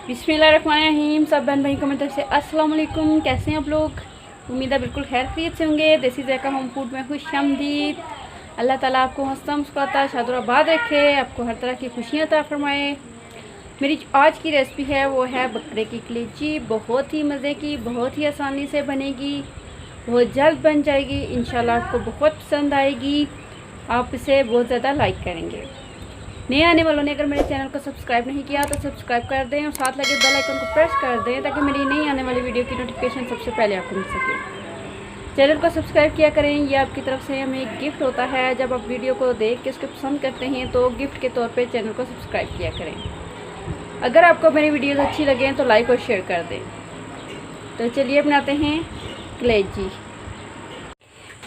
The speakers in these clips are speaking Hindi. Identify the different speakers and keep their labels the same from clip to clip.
Speaker 1: बिस्मिल्लाहिर्रहमानिर्रहीम। सब बहन भाई को मेरी तरफ से अस्सलाम वालेकुम। कैसे हैं आप लोग? उम्मीद है बिल्कुल खैर खैरियत से होंगे। देसी ज़ायका होम फूड में खुशामदीद। अल्लाह ताला आपको हंसता मुस्कुराता शादुराबाद रखे, आपको हर तरह की खुशियाँ अता फरमाए। मेरी आज की रेसिपी है वो है बकरे की कलेजी। बहुत ही मज़े की, बहुत ही आसानी से बनेगी, बहुत जल्द बन जाएगी। इंशाल्लाह आपको बहुत पसंद आएगी, आप इसे बहुत ज़्यादा लाइक करेंगे। नए आने वालों ने अगर मेरे चैनल को सब्सक्राइब नहीं किया तो सब्सक्राइब कर दें और साथ लगे बेल आइकन को प्रेस कर दें ताकि मेरी नई आने वाली वीडियो की नोटिफिकेशन सबसे पहले आपको मिल सके। चैनल को सब्सक्राइब किया करें, ये आपकी तरफ से हमें एक गिफ्ट होता है। जब आप वीडियो को देख के उसको पसंद करते हैं तो गिफ्ट के तौर पर चैनल को सब्सक्राइब किया करें। अगर आपको मेरी वीडियोज़ अच्छी लगें तो लाइक और शेयर कर दें। तो चलिए बनाते हैं कलेजी।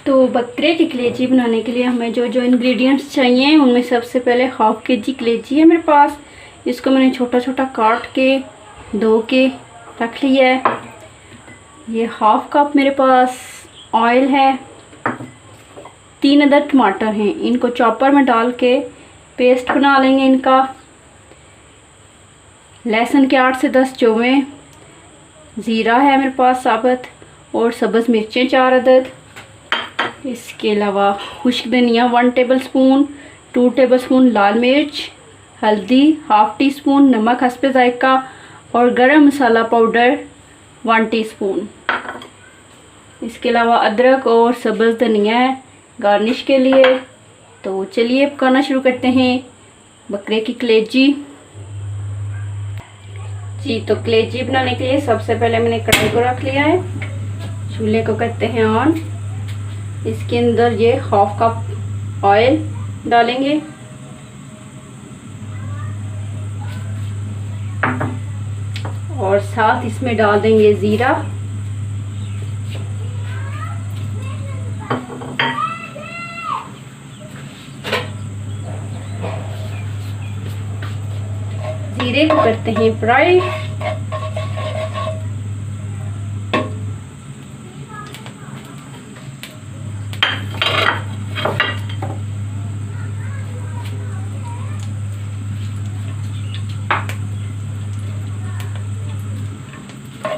Speaker 1: तो बकरे की कलेजी बनाने के लिए हमें जो जो इंग्रेडिएंट्स चाहिए उनमें सबसे पहले हाफ़ kg कलेजी है मेरे पास। इसको मैंने छोटा छोटा काट के धो के रख लिया है। ये हाफ़ कप मेरे पास ऑयल है। 3 अदद टमाटर हैं, इनको चॉपर में डाल के पेस्ट बना लेंगे इनका। लहसुन के 8 से 10 चौवे, ज़ीरा है मेरे पास साबुत, और सब्ज़ मिर्चें 4 अदद। इसके अलावा खुश्क धनिया 1 टेबलस्पून, 2 टेबलस्पून लाल मिर्च, हल्दी 1/2 टीस्पून, नमक हस्बे जायका और गरम मसाला पाउडर 1 टीस्पून। इसके अलावा अदरक और सब्ज़ धनिया है गार्निश के लिए। तो चलिए पकाना शुरू करते हैं बकरे की कलेजी जी। तो कलेजी बनाने के लिए सबसे पहले मैंने कढ़ाई को रख लिया है, चूल्हे को करते हैं ऑन। इसके अंदर ये हाफ कप ऑयल डालेंगे और साथ इसमें डाल देंगे ज़ीरा, ज़ीरे को करते हैं फ्राई।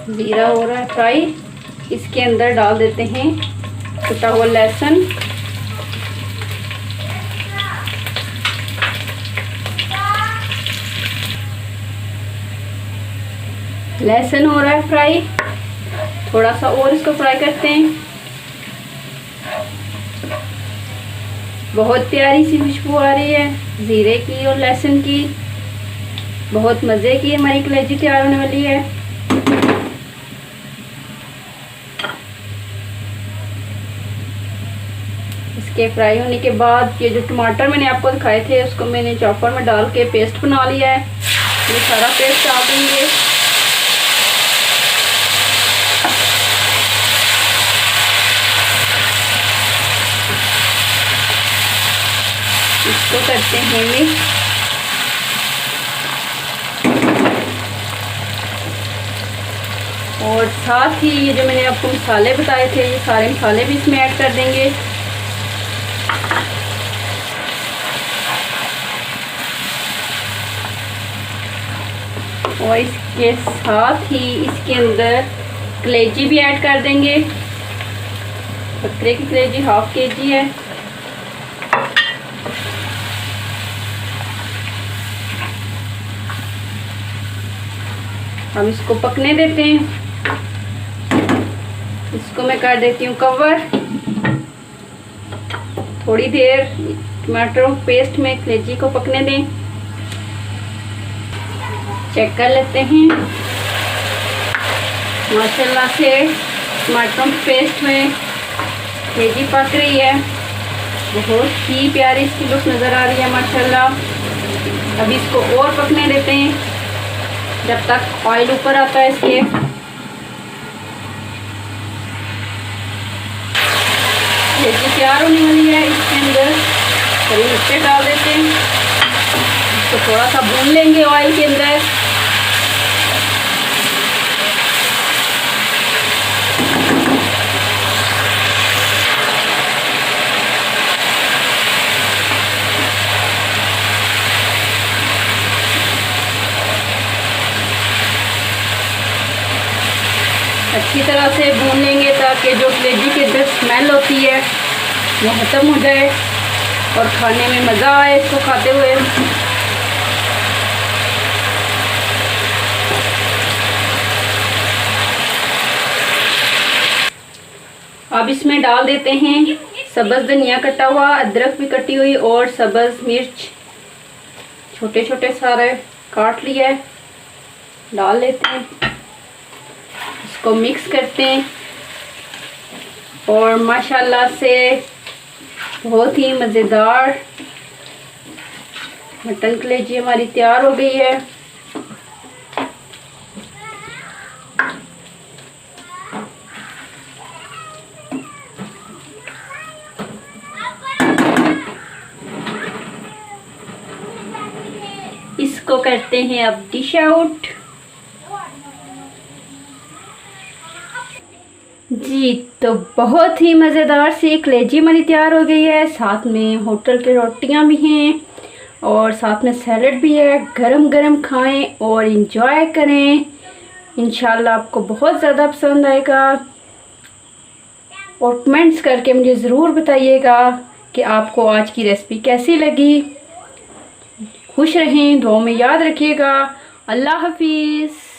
Speaker 1: ज़ीरा हो रहा है फ्राई। इसके अंदर डाल देते हैं कटा हुआ लहसुन, लहसुन हो रहा है फ्राई। थोड़ा सा और इसको फ्राई करते हैं। बहुत प्यारी सी खुशबू आ रही है ज़ीरे की और लहसुन की। बहुत मज़े की हमारी कलेजी तैयार होने वाली है। इसके फ्राई होने के बाद ये जो टमाटर मैंने आपको दिखाए थे उसको मैंने चॉपर में डाल के पेस्ट बना लिया है। ये सारा पेस्ट डाल देंगे। इसको करते हैं मिक्स। और साथ ही ये जो मैंने आपको मसाले बताए थे ये सारे मसाले भी इसमें ऐड कर देंगे। और इसके साथ ही इसके अंदर कलेजी भी ऐड कर देंगे। बकरे की कलेजी हाफ kg है। हम इसको पकने देते हैं। इसको मैं कर देती हूँ कवर। थोड़ी देर टमाटरों पेस्ट में कलेजी को पकने दें। चेक कर लेते हैं। माशाल्लाह से टमाटरों पेस्ट में कलेजी पक रही है। बहुत ही प्यारी इसकी लुक नज़र आ रही है माशाल्लाह। अभी इसको और पकने देते हैं जब तक ऑयल ऊपर आता है इसके। कलेजी तैयार होने वाली है। इसके अंदर हरी मिर्चें डाल देते हैं। इसको थोड़ा सा भून लेंगे ऑयल के अंदर। अच्छी तरह से भून लेंगे ताकि जो कलेजी की अंदर स्मेल होती है वो ख़त्म हो जाए और खाने में मज़ा आए इसको खाते हुए। अब इसमें डाल देते हैं सब्ज़ धनिया कटा हुआ, अदरक भी कटी हुई और सब्ज़ मिर्च छोटे छोटे सारे काट लिया है, डाल लेते हैं। इसको मिक्स करते हैं और माशाल्लाह से बहुत ही मज़ेदार मटन कलेजी हमारी तैयार हो गई है। इसको करते हैं अब डिश आउट। जी तो बहुत ही मज़ेदार सी कलेजी हमारी तैयार हो गई है। साथ में होटल की रोटियां भी हैं और साथ में सैलड भी है। गरम गरम खाएं और इंजॉय करें। इंशाल्लाह आपको बहुत ज़्यादा पसंद आएगा और कमेंट्स करके मुझे ज़रूर बताइएगा कि आपको आज की रेसिपी कैसी लगी। खुश रहें, दुआ में याद रखिएगा। अल्लाह हाफिज़।